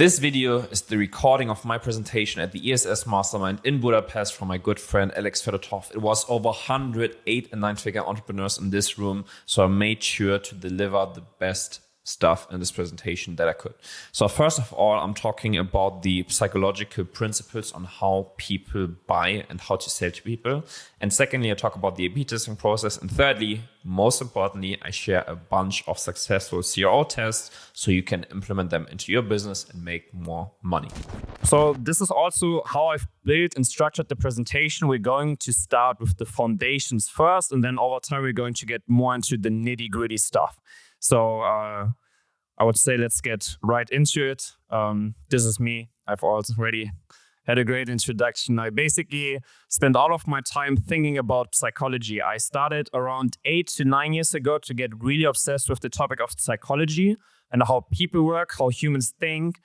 This video is the recording of my presentation at the ESS Mastermind in Budapest from my good friend Alex Fedotoff. It was over 108 and 9-figure entrepreneurs in this room, so I made sure to deliver the best stuff in this presentation that I could. So first of all, I'm talking about the psychological principles on how people buy and how to sell to people. And secondly, I talk about the A/B testing process. And thirdly, most importantly, I share a bunch of successful CRO tests so you can implement them into your business and make more money. So this is also how I've built and structured the presentation. We're going to start with the foundations first, and then over time, we're going to get more into the nitty-gritty stuff. So I would say let's get right into it. This is me. I've already had a great introduction. I basically spent all of my time thinking about psychology. I started around 8 to 9 years ago to get really obsessed with the topic of psychology and how people work, how humans think.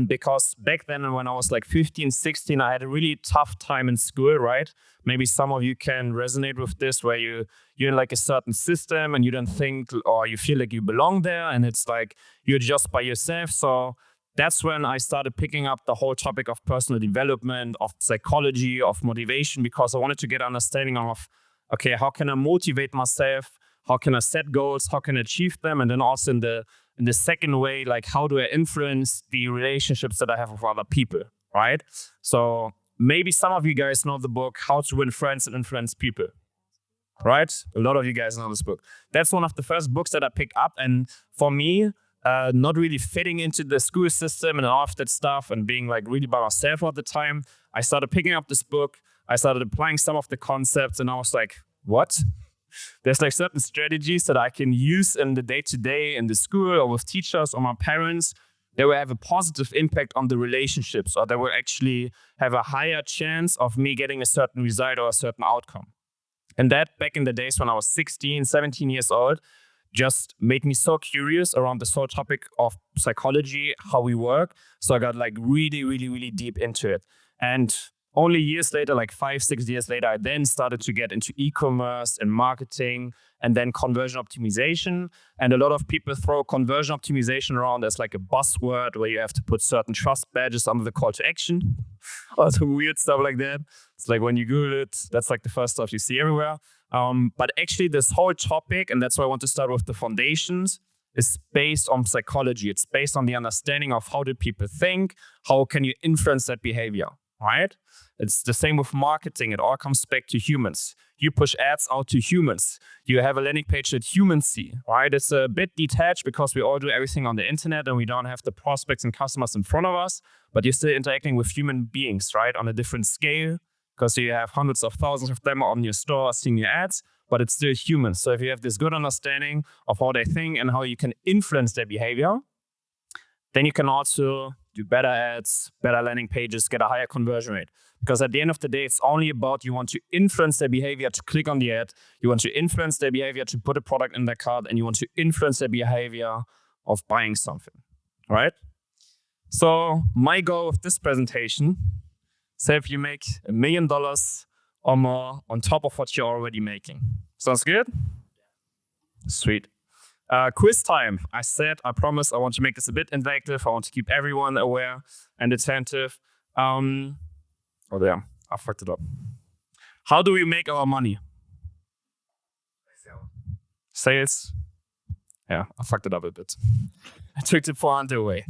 Because back then when I was like 15, 16, I had a really tough time in school, right? Maybe some of you can resonate with this, where you're in like a certain system and you don't think or you feel like you belong there, and it's like you're just by yourself. So that's when I started picking up the whole topic of personal development, of psychology, of motivation, because I wanted to get an understanding of, okay, how can I motivate myself? How can I set goals? How can I achieve them? And then also in the second way, like how do I influence the relationships that I have with other people, right? So maybe some of you guys know the book, How to Win Friends and Influence People, right? A lot of you guys know this book. That's one of the first books that I picked up. And for me, not really fitting into the school system and all of that stuff and being like really by myself all the time, I started picking up this book. I started applying some of the concepts and I was like, what? There's like certain strategies that I can use in the day-to-day in the school or with teachers or my parents that will have a positive impact on the relationships, or that will actually have a higher chance of me getting a certain result or a certain outcome. And that back in the days when I was 16, 17 years old, just made me so curious around this whole topic of psychology, how we work. So I got like really, really, really deep into it. And only years later, like 5-6 years later, I then started to get into e-commerce and marketing and then conversion optimization. And a lot of people throw conversion optimization around as like a buzzword where you have to put certain trust badges under the call to action or some weird stuff like that. It's like when you Google it, that's like the first stuff you see everywhere. But actually this whole topic, and that's why I want to start with the foundations, is based on psychology. It's based on the understanding of how do people think, how can you influence that behavior, right? It's the same with marketing. It all comes back to humans. You push ads out to humans. You have a landing page that humans see, right? It's a bit detached because we all do everything on the internet and we don't have the prospects and customers in front of us, but you're still interacting with human beings, right? On a different scale, because you have hundreds of thousands of them on your store seeing your ads, but it's still humans. So if you have this good understanding of how they think and how you can influence their behavior, then you can also do better ads, better landing pages, get a higher conversion rate. Because at the end of the day, it's only about you want to influence their behavior to click on the ad, you want to influence their behavior to put a product in their cart, and you want to influence their behavior of buying something, right? So my goal with this presentation, say if you make $1 million or more on top of what you're already making. Sounds good? Sweet. Quiz time. I promise I want to make this a bit interactive. I want to keep everyone aware and attentive. Oh, damn, I fucked it up. How do we make our money? Sales. Yeah, I fucked it up a bit. I took the pointer away.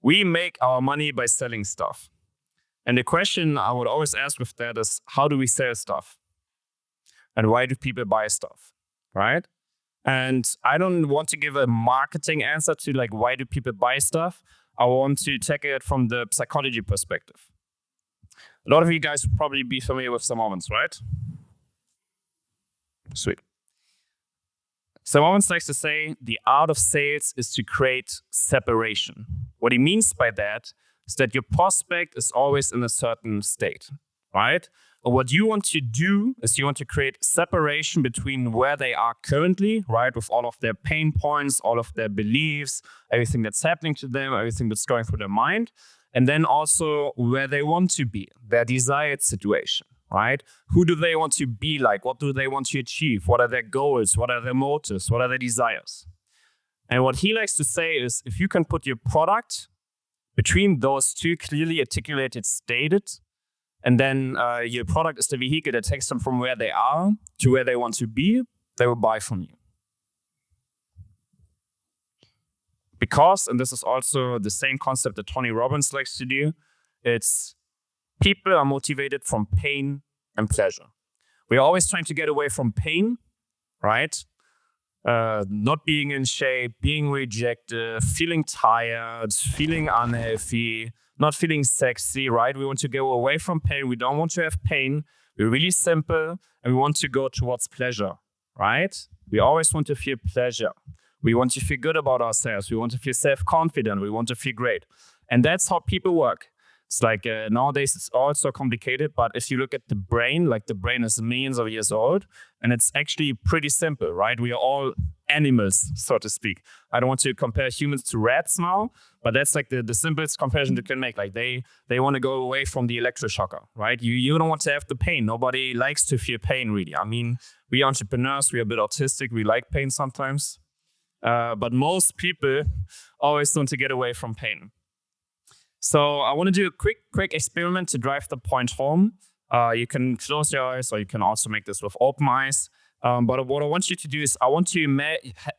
We make our money by selling stuff. And the question I would always ask with that is, how do we sell stuff? And why do people buy stuff, right? And I don't want to give a marketing answer to like, why do people buy stuff? I want to take it from the psychology perspective. A lot of you guys would probably be familiar with Sam Owens, right? Sweet. Sam Owens likes to say, the art of sales is to create separation. What he means by that is that your prospect is always in a certain state, right? Or what you want to do is you want to create separation between where they are currently, right? With all of their pain points, all of their beliefs, everything that's happening to them, everything that's going through their mind. And then also where they want to be, their desired situation, right? Who do they want to be like? What do they want to achieve? What are their goals? What are their motives? What are their desires? And what he likes to say is, if you can put your product Between those two clearly articulated stated, and then your product is the vehicle that takes them from where they are to where they want to be, they will buy from you. Because, and this is also the same concept that Tony Robbins likes to do, it's people are motivated from pain and pleasure. We're always trying to get away from pain, right? Not being in shape, being rejected, feeling tired, feeling unhealthy, not feeling sexy, right? We want to go away from pain. We don't want to have pain. We're really simple, and we want to go towards pleasure, right? We always want to feel pleasure. We want to feel good about ourselves. We want to feel self-confident. We want to feel great. And that's how people work. It's like nowadays it's all so complicated, but if you look at the brain, like the brain is millions of years old, and it's actually pretty simple, right? We are all animals, so to speak. I don't want to compare humans to rats now, but that's like the simplest comparison you can make. Like they want to go away from the electroshocker, right? You don't want to have the pain. Nobody likes to feel pain, really. I mean, we entrepreneurs, we're a bit autistic. We like pain sometimes. But most people always want to get away from pain. So I want to do a quick experiment to drive the point home. You can close your eyes, or you can also make this with open eyes. But what I want you to do is I want to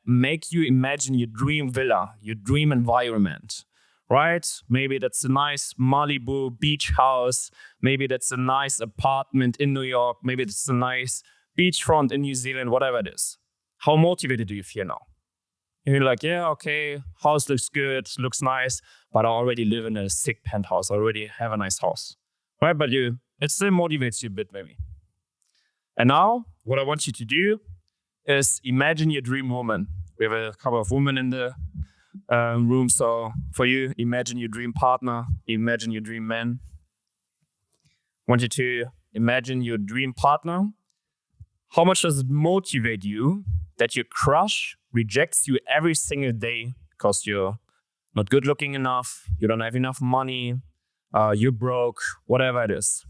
make you imagine your dream villa, your dream environment, right? Maybe that's a nice Malibu beach house. Maybe that's a nice apartment in New York. Maybe it's a nice beachfront in New Zealand, whatever it is. How motivated do you feel now? You're like, yeah, okay, house looks good, looks nice, but I already live in a sick penthouse. I already have a nice house, right? But it still motivates you a bit, maybe. And now, what I want you to do is imagine your dream woman. We have a couple of women in the room, so for you, imagine your dream partner, imagine your dream man. I want you to imagine your dream partner. How much does it motivate you that your crush rejects you every single day because you're not good looking enough, you don't have enough money, you're broke, whatever it is?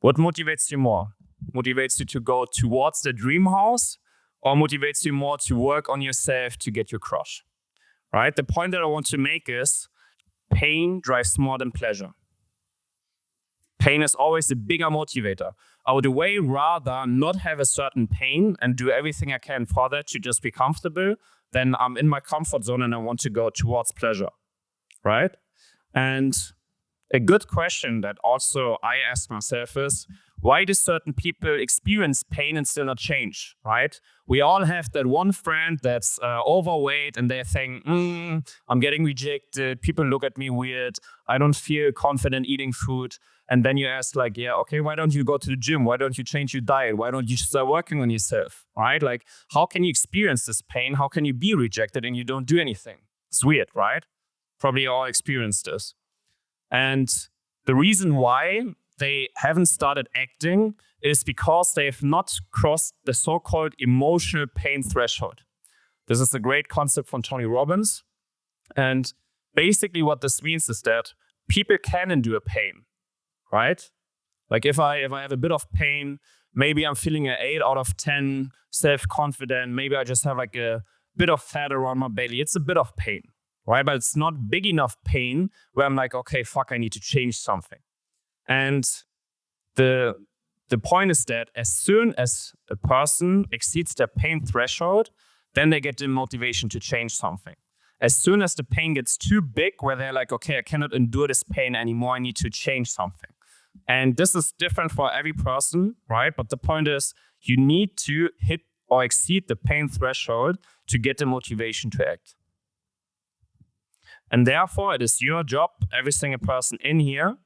What motivates you more? Motivates you to go towards the dream house, or motivates you more to work on yourself to get your crush? Right? The point that I want to make is pain drives more than pleasure. Pain is always a bigger motivator. I would way rather not have a certain pain and do everything I can for that to just be comfortable than I'm in my comfort zone and I want to go towards pleasure, right? And a good question that also I ask myself is, why do certain people experience pain and still not change, right? We all have that one friend that's overweight and they're saying, I'm getting rejected, people look at me weird, I don't feel confident eating food. And then you ask like, yeah, okay, why don't you go to the gym? Why don't you change your diet? Why don't you start working on yourself, right? Like, how can you experience this pain? How can you be rejected and you don't do anything? It's weird, right? Probably all experienced this. And the reason why they haven't started acting is because they have not crossed the so-called emotional pain threshold. This is a great concept from Tony Robbins. And basically what this means is that people can endure pain, right? Like if I have a bit of pain, maybe I'm feeling an 8 out of 10, self-confident, maybe I just have like a bit of fat around my belly. It's a bit of pain, right? But it's not big enough pain where I'm like, okay, fuck, I need to change something. And the point is that as soon as a person exceeds their pain threshold, then they get the motivation to change something. As soon as the pain gets too big, where they're like, okay, I cannot endure this pain anymore, I need to change something. And this is different for every person, right? But the point is, you need to hit or exceed the pain threshold to get the motivation to act. And therefore, it is your job, every single person in here,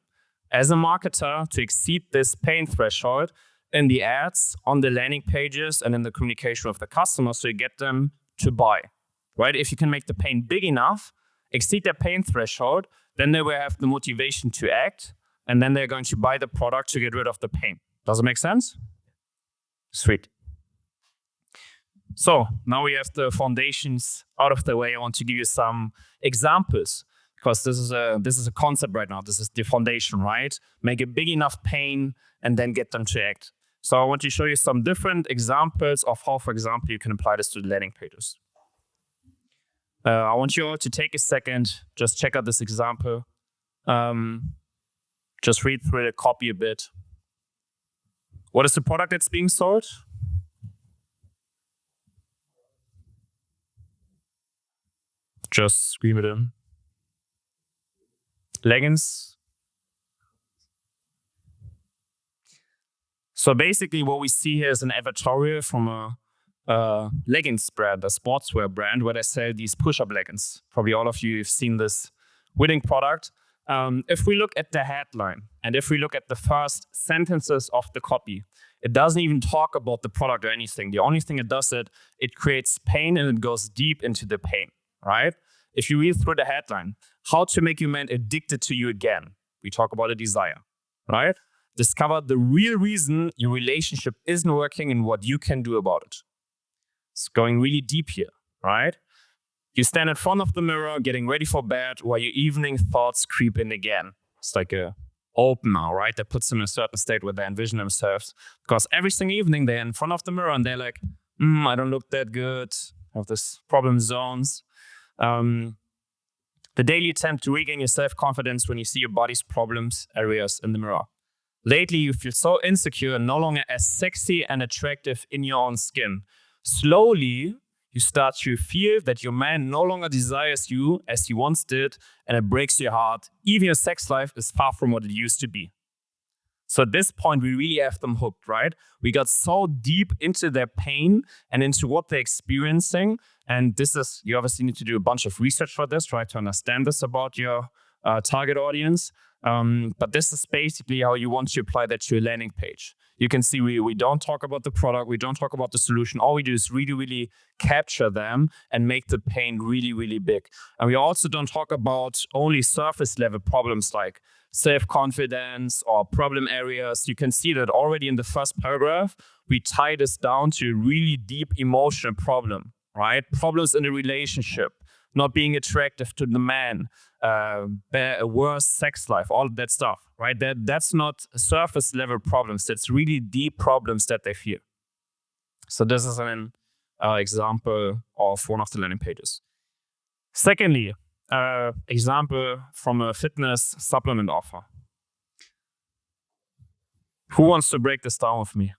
as a marketer, to exceed this pain threshold in the ads, on the landing pages, and in the communication with the customer, so you get them to buy, right? If you can make the pain big enough, exceed their pain threshold, then they will have the motivation to act, and then they're going to buy the product to get rid of the pain. Does it make sense? Sweet. So now we have the foundations out of the way. I want to give you some examples, because this is a concept right now. This is the foundation, right? Make a big enough pain and then get them to act. So I want to show you some different examples of how, for example, you can apply this to the landing pages. I want you all to take a second, just check out this example. Just read through the copy a bit. What is the product that's being sold? Just scream it in. Leggings. So basically what we see here is an advertorial from a leggings brand, a sportswear brand, where they sell these push-up leggings. Probably all of you have seen this winning product. If we look at the headline and if we look at the first sentences of the copy, it doesn't even talk about the product or anything. The only thing it does, it creates pain and it goes deep into the pain, right? If you read through the headline, how to make your man addicted to you again. We talk about a desire, right? Discover the real reason your relationship isn't working and what you can do about it. It's going really deep here, right? You stand in front of the mirror, getting ready for bed, while your evening thoughts creep in again. It's like a opener, right? That puts them in a certain state where they envision themselves. Because every single evening they're in front of the mirror and they're like, I don't look that good. I have this problem zones. The daily attempt to regain your self-confidence when you see your body's problems areas in the mirror. Lately, you feel so insecure and no longer as sexy and attractive in your own skin. Slowly, you start to feel that your man no longer desires you as he once did, and it breaks your heart. Even your sex life is far from what it used to be. So at this point, we really have them hooked, right? We got so deep into their pain and into what they're experiencing. And this is, you obviously need to do a bunch of research for this, right? To understand this about your target audience. But this is basically how you want to apply that to your landing page. You can see we don't talk about the product, we don't talk about the solution. All we do is really, really capture them and make the pain really, really big. And we also don't talk about only surface level problems like self-confidence or problem areas. You can see that already in the first paragraph, we tie this down to a really deep emotional problem, right? Problems in a relationship, not being attractive to the man, a worse sex life, all of that stuff, right? That's not surface level problems. That's really deep problems that they feel. So this is an example of one of the landing pages. Secondly, example from a fitness supplement offer. Who wants to break this down with me?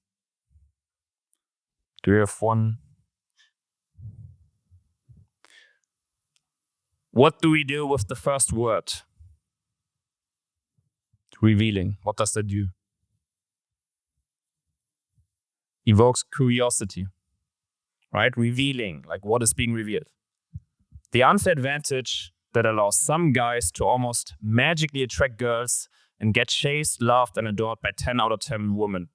Do you have one? What do we do with the first word? Revealing. What does that do? Evokes curiosity, right? Revealing, like what is being revealed. The unfair advantage that allows some guys to almost magically attract girls and get chased, loved, and adored by 10 out of 10 women.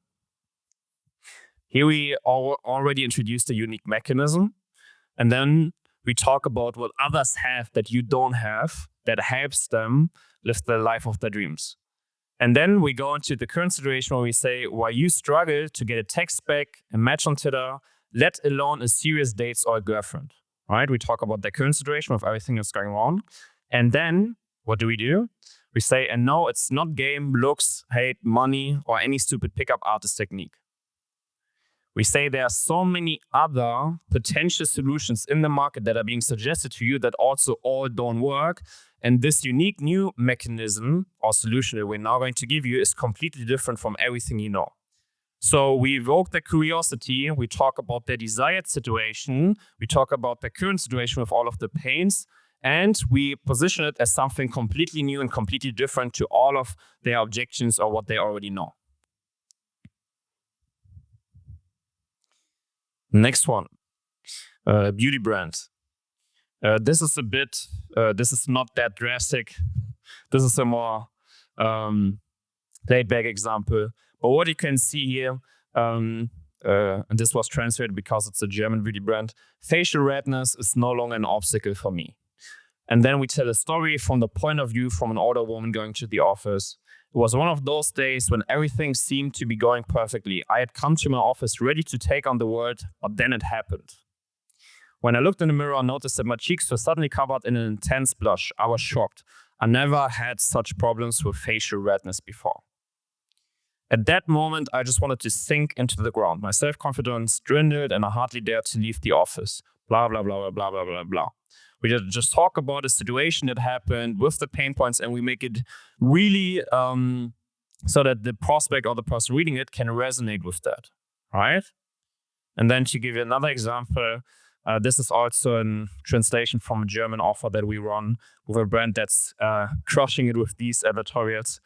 Here we already introduced a unique mechanism, and then we talk about what others have that you don't have that helps them live the life of their dreams. And then we go into the current situation where we say, why you struggle to get a text back, a match on Tinder, let alone a serious date or a girlfriend, right? We talk about the current situation with everything that's going on. And then what do? We say, and no, it's not game, looks, hate, money, or any stupid pickup artist technique. We say there are so many other potential solutions in the market that are being suggested to you that also all don't work. And this unique new mechanism or solution that we're now going to give you is completely different from everything you know. So we evoke the curiosity, we talk about the desired situation, we talk about the current situation with all of the pains, and we position it as something completely new and completely different to all of their objections or what they already know. Next one, beauty brand. This is not that drastic. This is a more laid back example. But what you can see here, and this was translated because it's a German beauty brand, facial redness is no longer an obstacle for me. And then we tell a story from the point of view from an older woman going to the office. It was one of those days when everything seemed to be going perfectly. I had come to my office ready to take on the world, but then it happened. When I looked in the mirror, I noticed that my cheeks were suddenly covered in an intense blush. I was shocked. I never had such problems with facial redness before. At that moment, I just wanted to sink into the ground. My self-confidence dwindled and I hardly dared to leave the office. Blah, blah, blah, blah, blah, blah, blah. We just talk about a situation that happened with the pain points, and we make it really so that the prospect or the person reading it can resonate with that, right? And then to give you another example, this is also a translation from a German author that we run with a brand that's crushing it with these advertorials.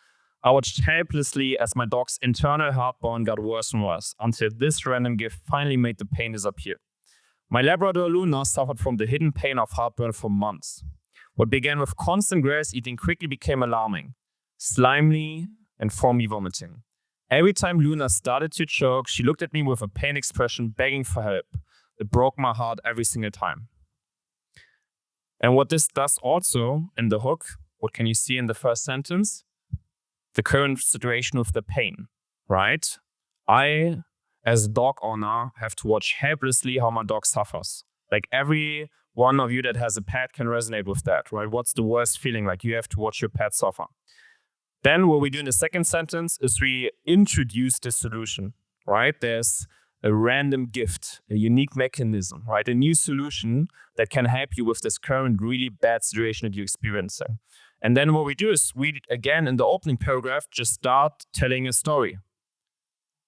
I watched helplessly as my dog's internal heartburn got worse and worse until this random gift finally made the pain disappear. My Labrador Luna suffered from the hidden pain of heartburn for months. What began with constant grass eating quickly became alarming, slimy, and foamy vomiting. Every time Luna started to choke, she looked at me with a pain expression, begging for help. It broke my heart every single time. And what this does also in the hook, what can you see in the first sentence? The current situation with the pain, right? I, as a dog owner, have to watch helplessly how my dog suffers. Like every one of you that has a pet can resonate with that, right? What's the worst feeling? Like you have to watch your pet suffer. Then what we do in the second sentence is we introduce the solution, right? There's a random gift, a unique mechanism, right? A new solution that can help you with this current really bad situation that you're experiencing. And then what we do is we, again, in the opening paragraph, just start telling a story.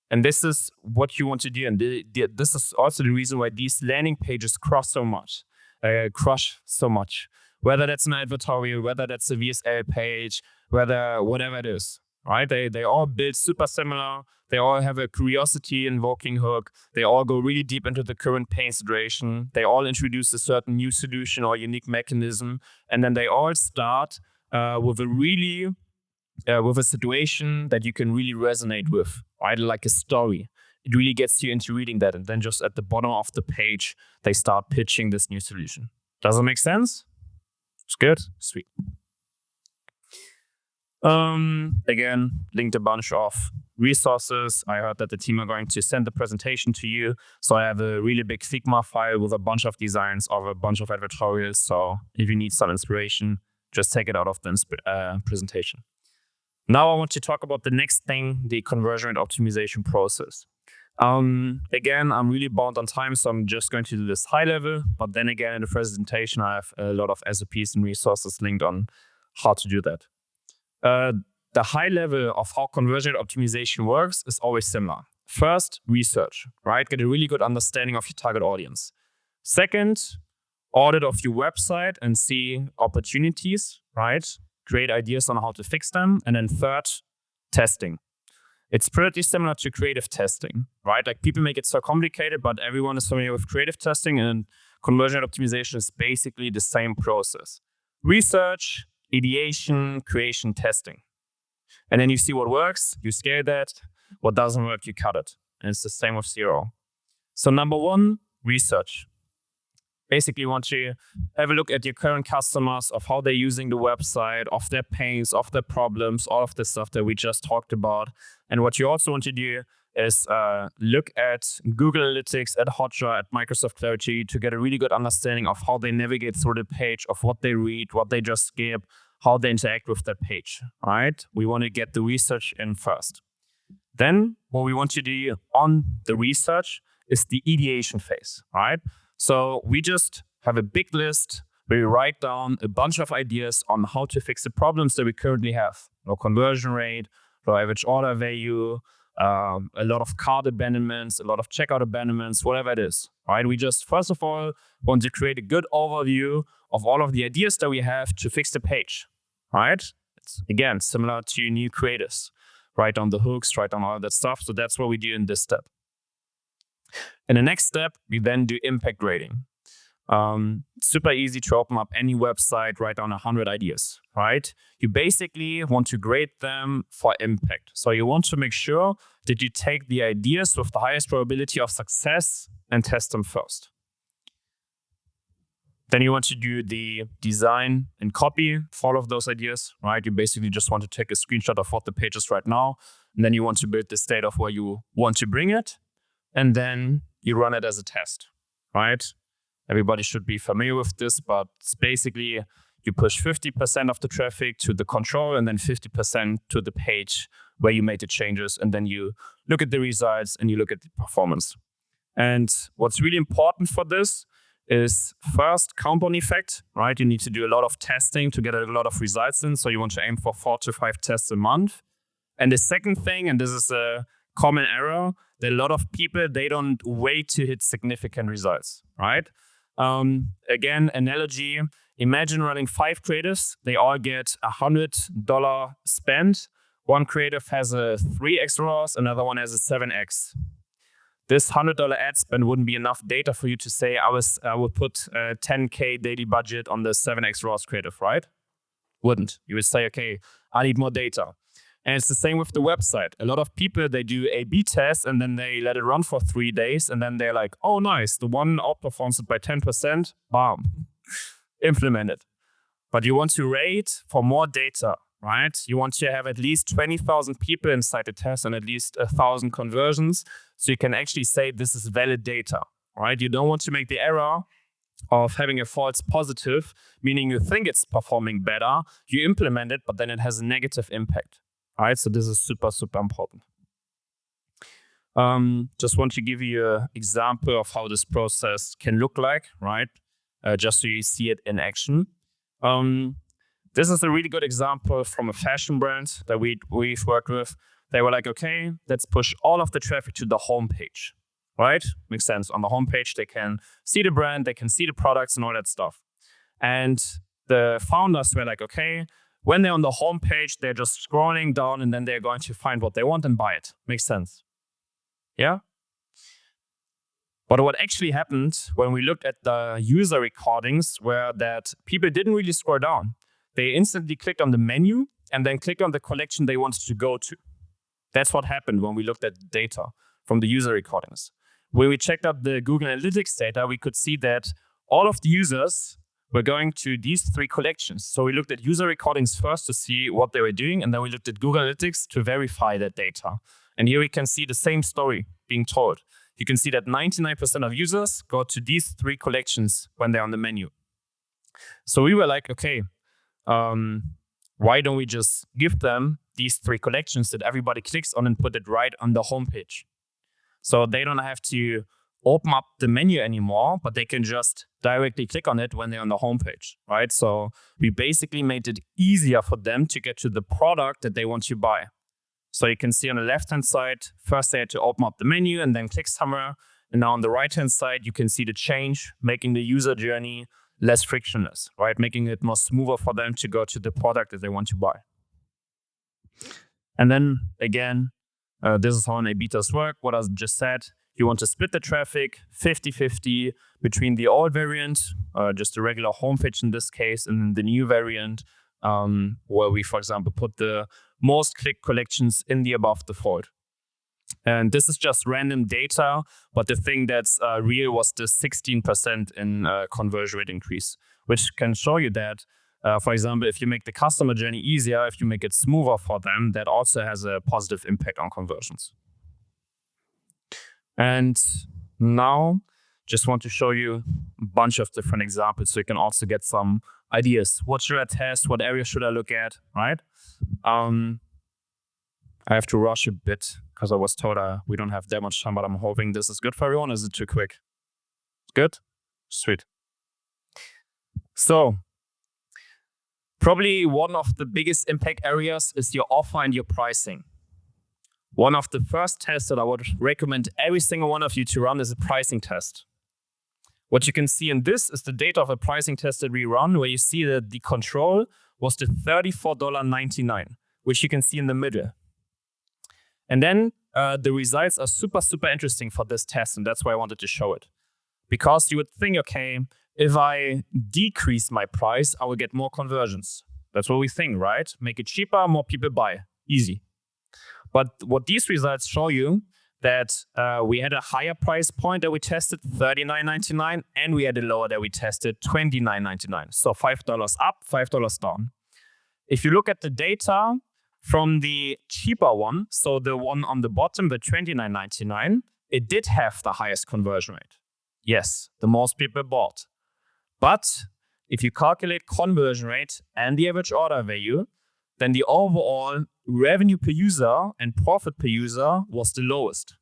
And this is what you want to do. And this is also the reason why these landing pages crush so much. Whether that's an advertorial, whether that's a VSL page, whatever it is, right? They all build super similar. They all have a curiosity invoking hook. They all go really deep into the current pain situation. They all introduce a certain new solution or unique mechanism. And then they all start with a situation that you can really resonate with, right? Like a story. It really gets you into reading that. And then just at the bottom of the page, they start pitching this new solution. Does that make sense? It's good? Sweet. Again, linked a bunch of resources. I heard that the team are going to send the presentation to you. So I have a really big Figma file with a bunch of designs of a bunch of advertorials. So if you need some inspiration, just take it out of the presentation. Now I want to talk about the next thing, the conversion rate optimization process. Again, I'm really bound on time, so I'm just going to do this high level. But then again, in the presentation, I have a lot of SOPs and resources linked on how to do that. The high level of how conversion rate optimization works is always similar. First, research, right? Get a really good understanding of your target audience. Second, audit of your website and see opportunities, right? Create ideas on how to fix them. And then third, testing. It's pretty similar to creative testing, right? Like people make it so complicated, but everyone is familiar with creative testing, and conversion rate optimization is basically the same process. Research, ideation, creation, testing. And then you see what works, you scale that. What doesn't work, you cut it. And it's the same with zero. So number one, research. Basically, you want to have a look at your current customers, of how they're using the website, of their pains, of their problems, all of the stuff that we just talked about. And what you also want to do is look at Google Analytics, at Hotjar, at Microsoft Clarity to get a really good understanding of how they navigate through the page, of what they read, what they just skip, how they interact with that page, right? We want to get the research in first. Then what we want to do on the research is the ideation phase, right? So we just have a big list where we write down a bunch of ideas on how to fix the problems that we currently have. Low conversion rate, low average order value, a lot of cart abandonments, a lot of checkout abandonments, whatever it is, right? We just, first of all, want to create a good overview of all of the ideas that we have to fix the page, right? It's, again, similar to new creators. Write down the hooks, write down all that stuff. So that's what we do in this step. In the next step, we then do impact rating. Super easy to open up any website, write down 100 ideas, right? You basically want to grade them for impact. So you want to make sure that you take the ideas with the highest probability of success and test them first. Then you want to do the design and copy for all of those ideas, right? You basically just want to take a screenshot of what the page is right now, and then you want to build the state of where you want to bring it, and then you run it as a test, right? Everybody should be familiar with this, but it's basically You push 50% of the traffic to the control and then 50% to the page where you made the changes. And then you look at the results and you look at the performance. And what's really important for this is first compound effect, right? You need to do a lot of testing to get a lot of results in. So you want to aim for 4 to 5 tests a month. And the second thing, and this is a common error, that a lot of people, they don't wait to hit significant results, right? Again, analogy, imagine running 5 creatives. They all get $100 spent. One creative has a 3x ROAS, another one has a 7x. This $100 ad spend wouldn't be enough data for you to say, I would put a 10K daily budget on the 7x ROAS creative, right? Wouldn't. You would say, okay, I need more data. And it's the same with the website. A lot of people, they do A/B tests and then they let it run for 3 days. And then they're like, oh, nice. The one outperforms it by 10%. Bam. Implement it. But you want to rate for more data, right? You want to have at least 20,000 people inside the test and at least 1,000 conversions. So you can actually say this is valid data, right? You don't want to make the error of having a false positive, meaning you think it's performing better. You implement it, but then it has a negative impact. All right, so this is super, super important. Just want to give you an example of how this process can look like, right? Just so you see it in action. This is a really good example from a fashion brand that we've worked with. They were like, okay, let's push all of the traffic to the homepage, right? Makes sense. On the homepage, they can see the brand, they can see the products and all that stuff. And the founders were like, okay, when they're on the homepage, they're just scrolling down and then they're going to find what they want and buy it. Makes sense. Yeah? But what actually happened when we looked at the user recordings were that people didn't really scroll down. They instantly clicked on the menu and then clicked on the collection they wanted to go to. That's what happened when we looked at data from the user recordings. When we checked out the Google Analytics data, we could see that all of the users were going to these 3 collections. So we looked at user recordings first to see what they were doing, and then we looked at Google Analytics to verify that data. And here we can see the same story being told. You can see that 99% of users go to these 3 collections when they're on the menu. So we were like, okay, why don't we just give them these 3 collections that everybody clicks on and put it right on the homepage? So they don't have to open up the menu anymore, but they can just directly click on it when they're on the homepage, right? So we basically made it easier for them to get to the product that they want to buy. So you can see on the left-hand side, first they had to open up the menu and then click somewhere. And now on the right-hand side, you can see the change, making the user journey less frictionless, right? Making it more smoother for them to go to the product that they want to buy. And then again, this is how an A/B test work. What I just said, you want to split the traffic 50-50 between the old variant, just the regular homepage in this case, and the new variant, where we, for example, put the most clicked collections in the above the fold. And this is just random data, but the thing that's real was the 16% in conversion rate increase, which can show you that, for example, if you make the customer journey easier, if you make it smoother for them, that also has a positive impact on conversions. And now, just want to show you a bunch of different examples so you can also get some ideas. What should I test? What area should I look at, right? I have to rush a bit because I was told we don't have that much time, but I'm hoping this is good for everyone. Is it too quick? Good? Sweet. So, probably one of the biggest impact areas is your offer and your pricing. One of the first tests that I would recommend every single one of you to run is a pricing test. What you can see in this is the data of a pricing test that we run, where you see that the control was the $34.99, which you can see in the middle. And then the results are super, super interesting for this test, and that's why I wanted to show it. Because you would think, okay, if I decrease my price, I will get more conversions. That's what we think, right? Make it cheaper, more people buy. Easy. But what these results show you, that we had a higher price point that we tested, $39.99, and we had a lower that we tested, $29.99. So $5 up, $5 down. If you look at the data from the cheaper one, so the one on the bottom, the $29.99, it did have the highest conversion rate. Yes, the most people bought. But if you calculate conversion rate and the average order value, then the overall revenue per user and profit per user was the lowest.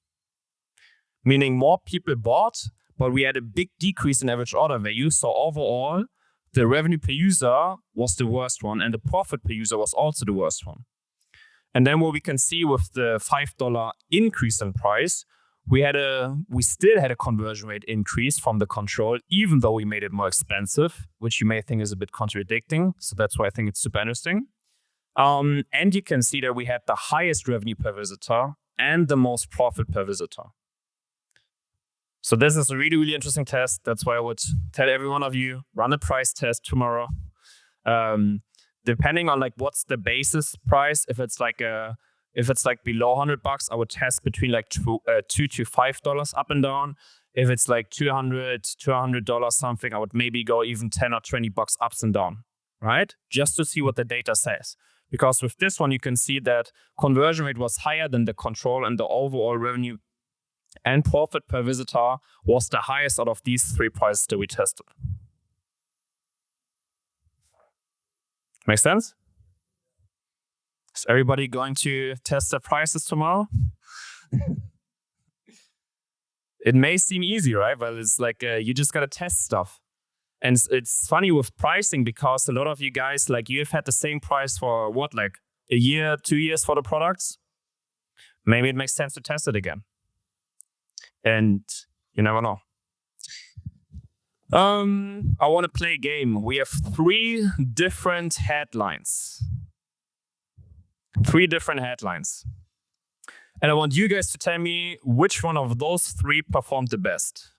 Meaning more people bought, but we had a big decrease in average order value. So overall, the revenue per user was the worst one, and the profit per user was also the worst one. And then what we can see with the $5 increase in price, we still had a conversion rate increase from the control, even though we made it more expensive, which you may think is a bit contradicting. So that's why I think it's super interesting. And you can see that we had the highest revenue per visitor and the most profit per visitor. So this is a really, really interesting test. That's why I would tell every one of you, run a price test tomorrow. Depending on like what's the basis price, if it's like below $100, I would test between like $2 to $5 up and down. If it's like $200 something, I would maybe go even $10 or $20 ups and down, right? Just to see what the data says. Because with this one, you can see that conversion rate was higher than the control, and the overall revenue and profit per visitor was the highest out of these three prices that we tested. Make sense? Is everybody going to test their prices tomorrow? It may seem easy, right? But it's like you just got to test stuff. And it's funny with pricing, because a lot of you guys, like, you've had the same price for what, like a year, 2 years for the products? Maybe it makes sense to test it again. And you never know. I want to play a game. We have 3 different headlines. 3 different headlines. And I want you guys to tell me which one of those 3 performed the best.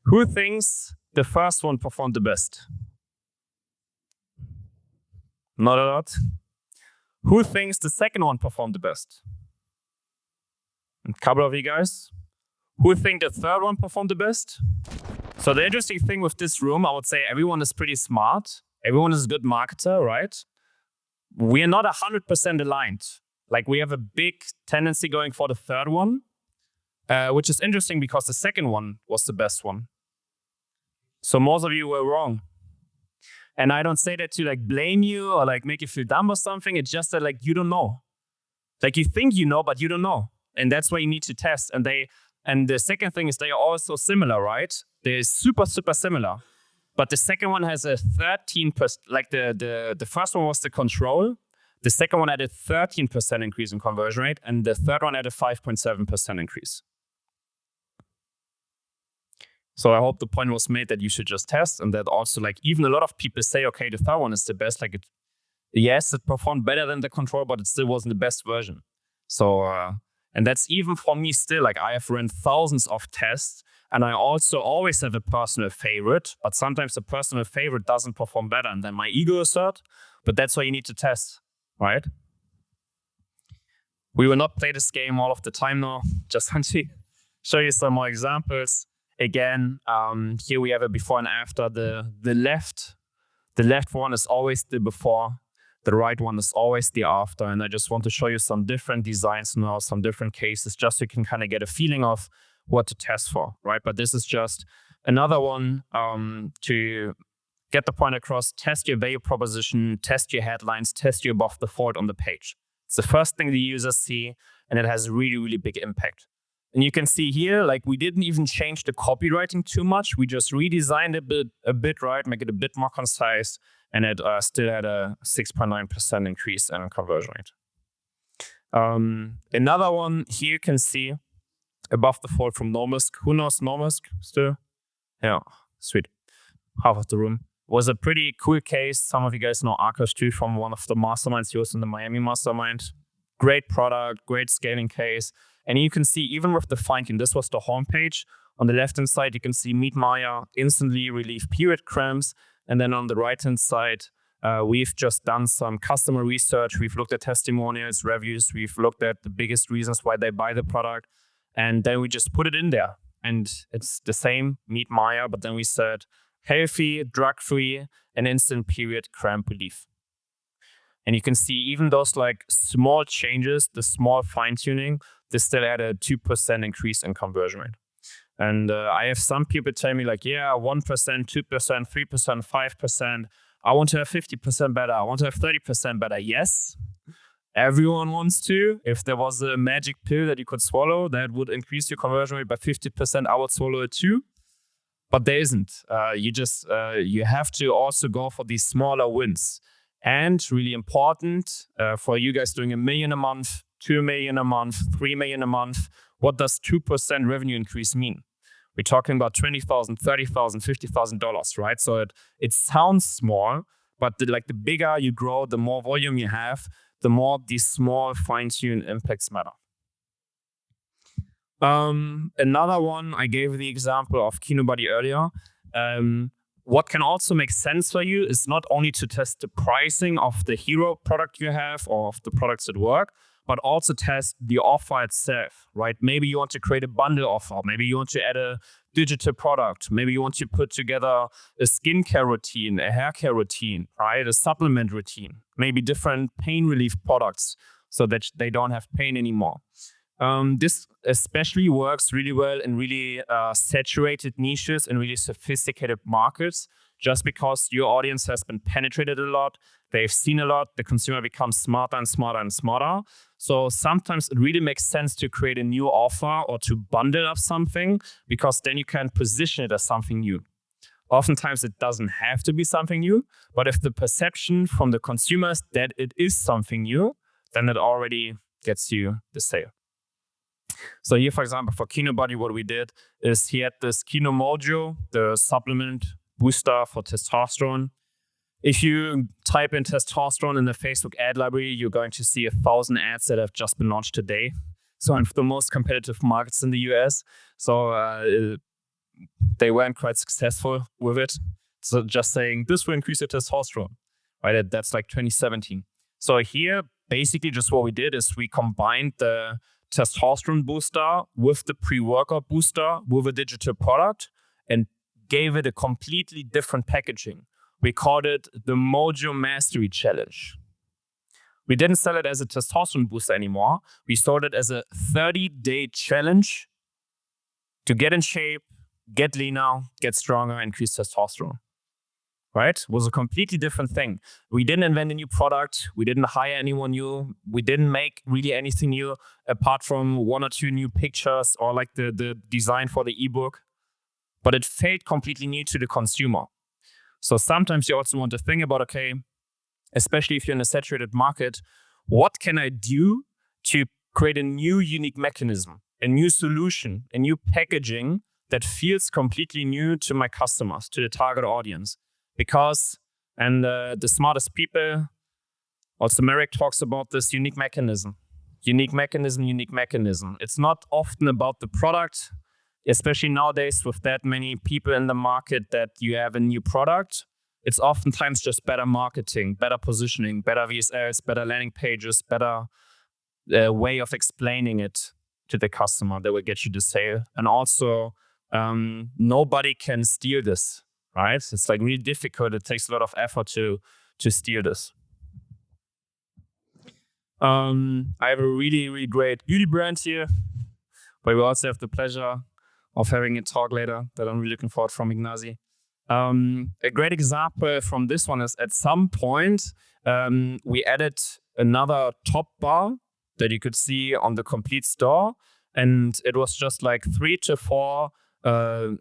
Who thinks the first one performed the best? Not a lot. Who thinks the second one performed the best? A couple of you guys. Who think the third one performed the best? So the interesting thing with this room, I would say everyone is pretty smart. Everyone is a good marketer, right? We are not 100% aligned. Like, we have a big tendency going for the third one, which is interesting because the second one was the best one. So most of you were wrong. And I don't say that to like blame you or like make you feel dumb or something. It's just that like you don't know. Like, you think you know, but you don't know. And that's why you need to test. And the second thing is they are also similar, right? They're super, super similar. But the second one has a 13%, like the first one was the control. The second one had a 13% increase in conversion rate, and the third one had a 5.7% increase. So I hope the point was made that you should just test, and that also, like, even a lot of people say, okay, the third one is the best. Like, yes, it performed better than the control, but it still wasn't the best version. So, and that's even for me still. Like, I have run thousands of tests, and I also always have a personal favorite, but sometimes the personal favorite doesn't perform better, and then my ego is hurt. But that's why you need to test, right? We will not play this game all of the time now. Just want to show you some more examples. Again, here we have a before and after. The left one is always the before. The right one is always the after. And I just want to show you some different designs now, some different cases, just so you can kind of get a feeling of what to test for, right? But this is just another one to get the point across. Test your value proposition, test your headlines, test your above the fold on the page. It's the first thing the users see, and it has a really, really big impact. And you can see here, like, we didn't even change the copywriting too much. We just redesigned it a bit, right? Make it a bit more concise, and it still had a 6.9% increase in conversion rate. Another one here, you can see above the fold from Normusk. Who knows Normusk still? Yeah, sweet. Half of the room. Was a pretty cool case. Some of you guys know Akash too from one of the masterminds he was in the Miami mastermind. Great product, great scaling case. And you can see, even with the fine-tune, this was the homepage. On the left-hand side, you can see Meet Maya, instantly relieve period cramps. And then on the right-hand side, we've just done some customer research. We've looked at testimonials, reviews. We've looked at the biggest reasons why they buy the product. And then we just put it in there. And it's the same, Meet Maya, but then we said healthy, drug-free, and instant period cramp relief. And you can see even those like small changes, the small fine-tuning, this still had a 2% increase in conversion rate. And I have some people tell me like, yeah, 1%, 2%, 3%, 5%. I want to have 50% better. I want to have 30% better. Yes, everyone wants to. If there was a magic pill that you could swallow that would increase your conversion rate by 50%, I would swallow it too. But there isn't. You have to also go for these smaller wins. And really important for you guys doing $1 million a month, 2 million a month, 3 million a month. What does 2% revenue increase mean? We're talking about $20,000, $30,000, $50,000, right? So it sounds small, but the bigger you grow, the more volume you have, the more these small fine-tuned impacts matter. Another one, I gave the example of KinoBuddy earlier. What can also make sense for you is not only to test the pricing of the hero product you have or of the products that work, but also test the offer itself, right? Maybe you want to create a bundle offer. Maybe you want to add a digital product. Maybe you want to put together a skincare routine, a hair care routine, right? A supplement routine, maybe different pain relief products so that they don't have pain anymore. This especially works really well in really saturated niches and really sophisticated markets, just because your audience has been penetrated a lot. They've seen a lot. The consumer becomes smarter and smarter and smarter. So sometimes it really makes sense to create a new offer or to bundle up something, because then you can position it as something new. Oftentimes it doesn't have to be something new, but if the perception from the consumers that it is something new, then it already gets you the sale. So here, for example, for KinoBuddy, what we did is he had this Kino Mojo, the supplement booster for testosterone. If you type in testosterone in the Facebook ad library, you're going to see 1,000 ads that have just been launched today. So in the most competitive markets in the US. So they weren't quite successful with it. So just saying, this will increase your testosterone, right? That's like 2017. So here, basically just what we did is we combined the testosterone booster with the pre-workout booster with a digital product and gave it a completely different packaging. We called it the Mojo Mastery Challenge. We didn't sell it as a testosterone booster anymore. We sold it as a 30-day challenge to get in shape, get leaner, get stronger, increase testosterone. Right? It was a completely different thing. We didn't invent a new product. We didn't hire anyone new. We didn't make really anything new apart from 1 or 2 new pictures or like the design for the ebook. But it felt completely new to the consumer. So sometimes you also want to think about, okay, especially if you're in a saturated market, what can I do to create a new unique mechanism, a new solution, a new packaging that feels completely new to my customers, to the target audience? Because, and the smartest people, also Merrick talks about this unique mechanism. Unique mechanism, unique mechanism. It's not often about the product, especially nowadays with that many people in the market that you have a new product. It's oftentimes just better marketing, better positioning, better VSLs, better landing pages, better way of explaining it to the customer that will get you the sale. And also, nobody can steal this. Right? It's like really difficult. It takes a lot of effort to steal this. I have a really, really great beauty brand here, but we also have the pleasure of having a talk later that I'm really looking forward from Ignazi. A great example from this one is at some point, we added another top bar that you could see on the complete store. And it was just like 3 to 4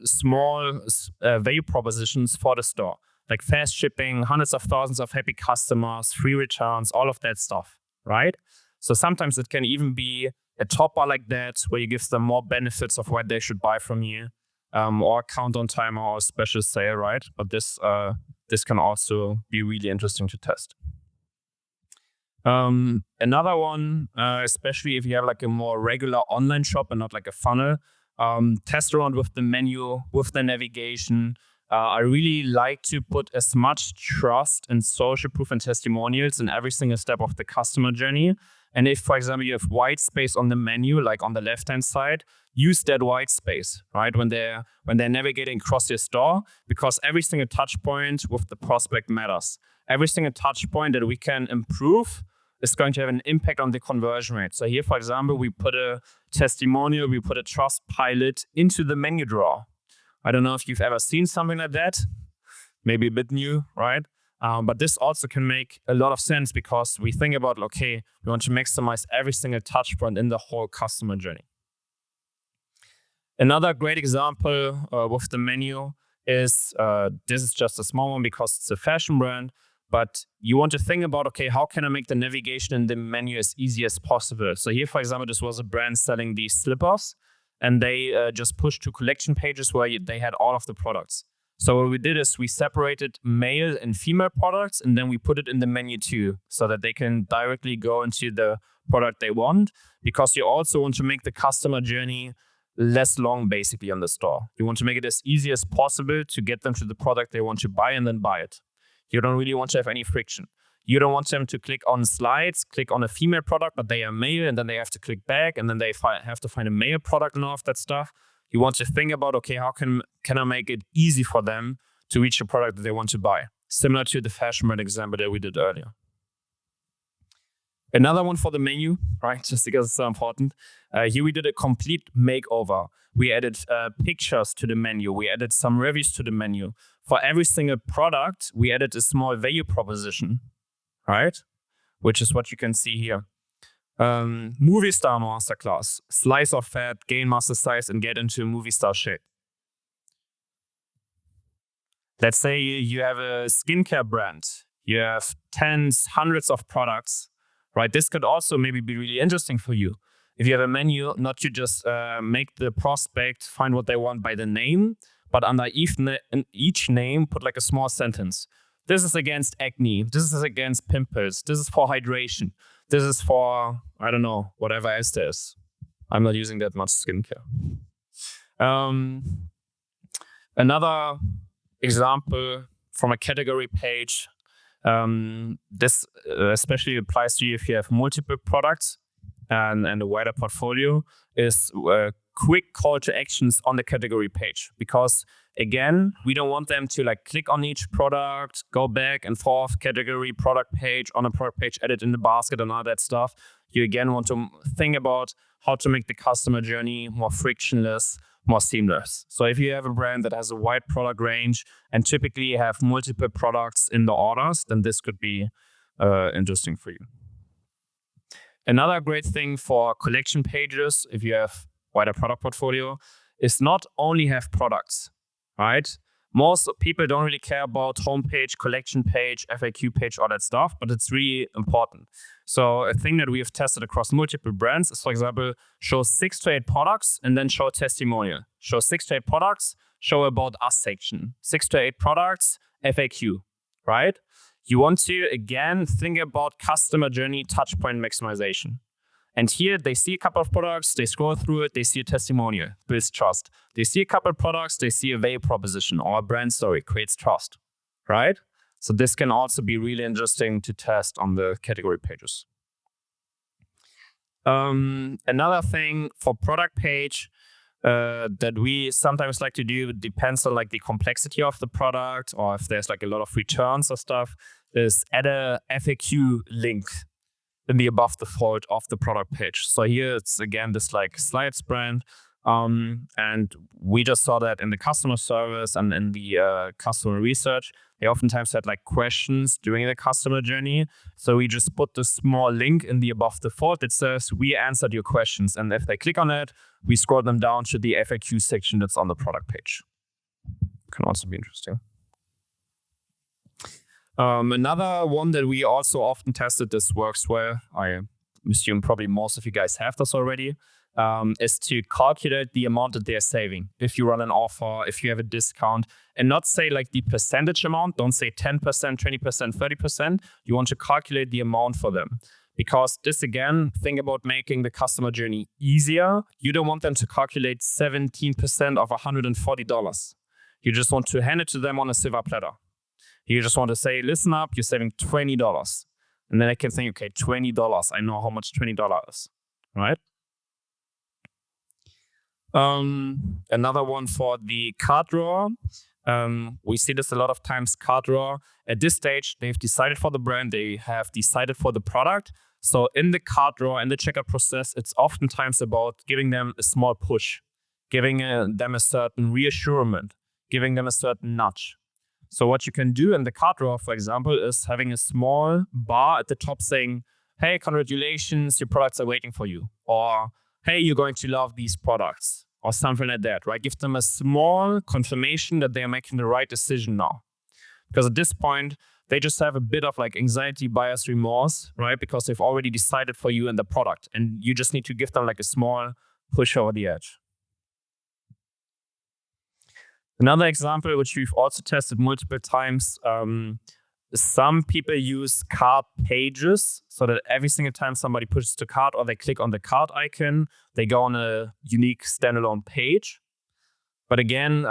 small value propositions for the store, like fast shipping, hundreds of thousands of happy customers, free returns, all of that stuff, right? So sometimes it can even be a top bar like that where you give them more benefits of what they should buy from you, or countdown timer or special sale, right? But this can also be really interesting to test. Another one, especially if you have like a more regular online shop and not like a funnel, test around with the menu, with the navigation. I really like to put as much trust in social proof and testimonials in every single step of the customer journey. And if, for example, you have white space on the menu, like on the left-hand side, use that white space, right? When they're navigating across your store, because every single touch point with the prospect matters. Every single touch point that we can improve is going to have an impact on the conversion rate. So here, for example, we put a testimonial, we put a trust pilot into the menu drawer. I don't know if you've ever seen something like that. Maybe a bit new, right? But this also can make a lot of sense because we think about, okay, we want to maximize every single touch point in the whole customer journey. Another great example with the menu is, this is just a small one because it's a fashion brand, but you want to think about, okay, how can I make the navigation in the menu as easy as possible? So here, for example, this was a brand selling these slippers, and they just pushed to collection pages where they had all of the products. So what we did is we separated male and female products, and then we put it in the menu too, so that they can directly go into the product they want, because you also want to make the customer journey less long, basically, on the store. You want to make it as easy as possible to get them to the product they want to buy and then buy it. You don't really want to have any friction. You don't want them to click on slides, click on a female product, but they are male, and then they have to click back, and then they have to find a male product and all of that stuff. You want to think about, okay, how can I make it easy for them to reach the product that they want to buy? Similar to the fashion brand example that we did earlier. Another one for the menu, right? Just because it's so important. Here we did a complete makeover. We added pictures to the menu. We added some reviews to the menu. For every single product, we added a small value proposition, right? Which is what you can see here. Movie star masterclass, slice of fat, gain muscle size, and get into a movie star shape. Let's say you have a skincare brand. You have tens, hundreds of products, right? This could also maybe be really interesting for you. If you have a menu, not to just make the prospect find what they want by the name, but under each name, put like a small sentence. This is against acne. This is against pimples. This is for hydration. This is for, I don't know, whatever else there is. I'm not using that much skincare. Another example from a category page, this especially applies to you if you have multiple products and a wider portfolio, is quick call to actions on the category page. Because again, we don't want them to like click on each product, go back and forth, category, product page, on a product page, edit in the basket and all that stuff. You again want to think about how to make the customer journey more frictionless, more seamless. So if you have a brand that has a wide product range and typically have multiple products in the orders, then this could be interesting for you. Another great thing for collection pages, if you have wider product portfolio, is not only have products, right? Most people don't really care about homepage, collection page, FAQ page, all that stuff, but it's really important. So a thing that we have tested across multiple brands is, for example, show 6 to 8 products and then show a testimonial. Show 6 to 8 products, show about us section. 6 to 8 products, FAQ, right? You want to, again, think about customer journey touchpoint maximization. And here they see a couple of products, they scroll through it, they see a testimonial, builds trust. They see a couple of products, they see a value proposition or a brand story, creates trust, right? So this can also be really interesting to test on the category pages. Another thing for product page that we sometimes like to do, depends on like the complexity of the product or if there's like a lot of returns or stuff, is add a FAQ link in the above the fold of the product page. So here it's again this like slides brand, and we just saw that in the customer service and in the customer research. They oftentimes had like questions during the customer journey. So we just put this small link in the above the fold that says we answered your questions, and if they click on it, we scroll them down to the FAQ section that's on the product page. Can also be interesting. Another one that we also often tested, this works well, I assume probably most of you guys have this already, is to calculate the amount that they're saving. If you run an offer, if you have a discount, and not say like the percentage amount, don't say 10%, 20%, 30%. You want to calculate the amount for them. Because this, again, think about making the customer journey easier. You don't want them to calculate 17% of $140. You just want to hand it to them on a silver platter. You just want to say, listen up, you're saving $20. And then I can think, okay, $20. I know how much $20 is, right? Another one for the cart drawer. We see this a lot of times, cart drawer. At this stage, they've decided for the brand, they have decided for the product. So in the cart drawer, in the checkout process, it's oftentimes about giving them a small push, giving them a certain reassurance, giving them a certain nudge. So what you can do in the cart drawer, for example, is having a small bar at the top saying, hey, congratulations, your products are waiting for you. Or, hey, you're going to love these products. Or something like that, right? Give them a small confirmation that they are making the right decision now. Because at this point, they just have a bit of like anxiety, bias, remorse, right? Because they've already decided for you and the product. And you just need to give them like a small push over the edge. Another example, which we've also tested multiple times, some people use cart pages so that every single time somebody pushes the cart or they click on the cart icon, they go on a unique standalone page. But again,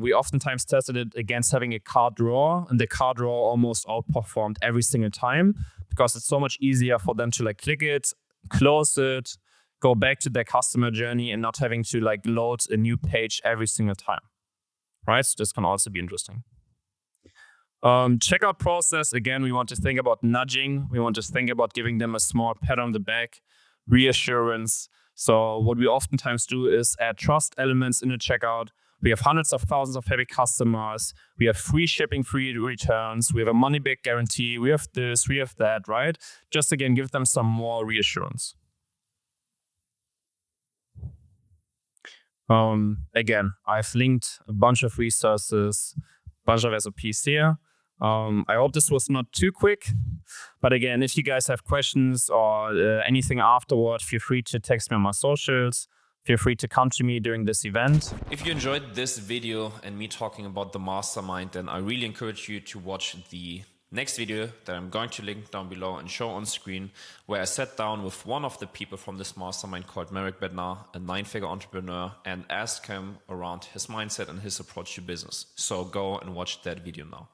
we oftentimes tested it against having a cart drawer, and the cart drawer almost outperformed every single time because it's so much easier for them to like click it, close it, go back to their customer journey and not having to like load a new page every single time. Right? So this can also be interesting. Checkout process, again, we want to think about nudging. We want to think about giving them a small pat on the back, reassurance. So what we oftentimes do is add trust elements in the checkout. We have hundreds of thousands of happy customers. We have free shipping, free returns. We have a money back guarantee. We have this, we have that, right? Just again, give them some more reassurance. Again, I've linked a bunch of resources, a bunch of SOPs here. I hope this was not too quick, but again, if you guys have questions or anything afterward, feel free to text me on my socials. Feel free to come to me during this event. If you enjoyed this video and me talking about the mastermind, then I really encourage you to watch the next video that I'm going to link down below and show on screen, where I sat down with one of the people from this mastermind called Merrick Bednar, a 9-figure entrepreneur, and asked him around his mindset and his approach to business. So go and watch that video now.